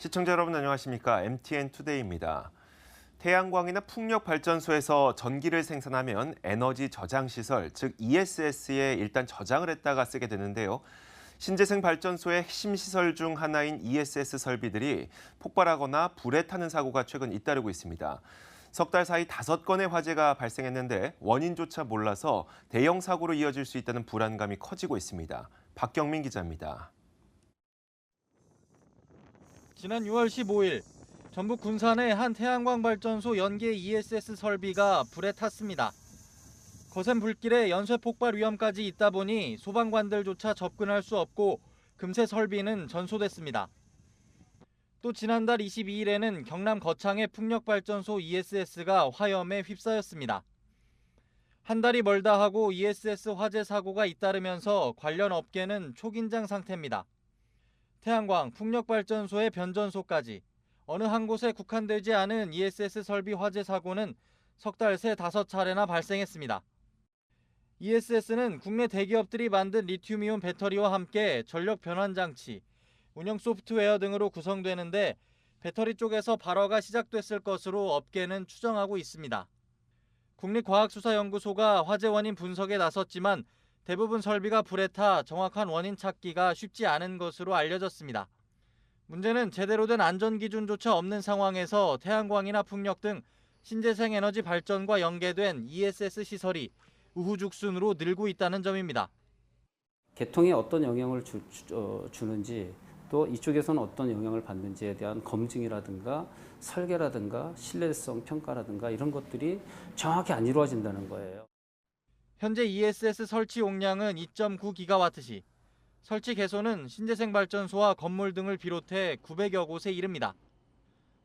시청자 여러분 안녕하십니까? MTN 투데이입니다. 태양광이나 풍력 발전소에서 전기를 생산하면 에너지 저장 시설, 즉 ESS에 일단 저장을 했다가 쓰게 되는데요. 신재생 발전소의 핵심 시설 중 하나인 ESS 설비들이 폭발하거나 불에 타는 사고가 최근 잇따르고 있습니다. 석 달 사이 5건의 화재가 발생했는데 원인조차 몰라서 대형 사고로 이어질 수 있다는 불안감이 커지고 있습니다. 박경민 기자입니다. 지난 6월 15일 전북 군산의 한 태양광 발전소 연계 ESS 설비가 불에 탔습니다. 거센 불길에 연쇄 폭발 위험까지 있다 보니 소방관들조차 접근할 수 없고 금세 설비는 전소됐습니다. 또 지난달 22일에는 경남 거창의 풍력발전소 ESS가 화염에 휩싸였습니다. 한 달이 멀다 하고 ESS 화재 사고가 잇따르면서 관련 업계는 초긴장 상태입니다. 태양광, 풍력발전소의 변전소까지 어느 한 곳에 국한되지 않은 ESS 설비 화재 사고는 석 달 새 5차례나 발생했습니다. ESS는 국내 대기업들이 만든 리튬이온 배터리와 함께 전력 변환 장치, 운영 소프트웨어 등으로 구성되는데 배터리 쪽에서 발화가 시작됐을 것으로 업계는 추정하고 있습니다. 국립과학수사연구소가 화재 원인 분석에 나섰지만 대부분 설비가 불에 타 정확한 원인 찾기가 쉽지 않은 것으로 알려졌습니다. 문제는 제대로 된 안전기준조차 없는 상황에서 태양광이나 풍력 등 신재생 에너지 발전과 연계된 ESS 시설이 우후죽순으로 늘고 있다는 점입니다. 개통에 어떤 영향을 주는지 또 이쪽에서는 어떤 영향을 받는지에 대한 검증이라든가 설계라든가 신뢰성 평가라든가 이런 것들이 정확히 안 이루어진다는 거예요. 현재 ESS 설치 용량은 2.9기가와트시, 설치 개소는 신재생 발전소와 건물 등을 비롯해 900여 곳에 이릅니다.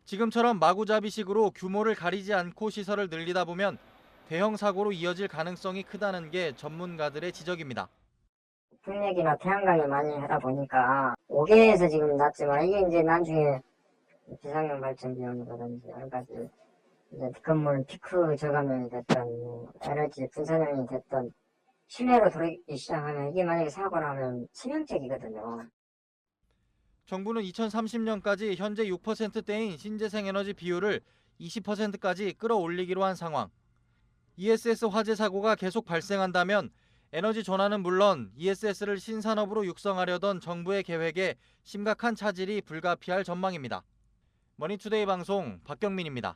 지금처럼 마구잡이식으로 규모를 가리지 않고 시설을 늘리다 보면 대형 사고로 이어질 가능성이 크다는 게 전문가들의 지적입니다. 풍력이나 태양광을 많이 하다 보니까 5개에서 지금 났지만 이게 이제 나중에 비상용 발전 비용이라든지 여러 가지 이제 건물 피크 저감량이 됐던 에너지 분산형이 됐던 실내로 들어오기 시작하면 이게 만약에 사고 나면 치명적이거든요. 정부는 2030년까지 현재 6%대인 신재생 에너지 비율을 20%까지 끌어올리기로 한 상황. ESS 화재 사고가 계속 발생한다면 에너지 전환은 물론 ESS를 신산업으로 육성하려던 정부의 계획에 심각한 차질이 불가피할 전망입니다. 머니투데이 방송 박경민입니다.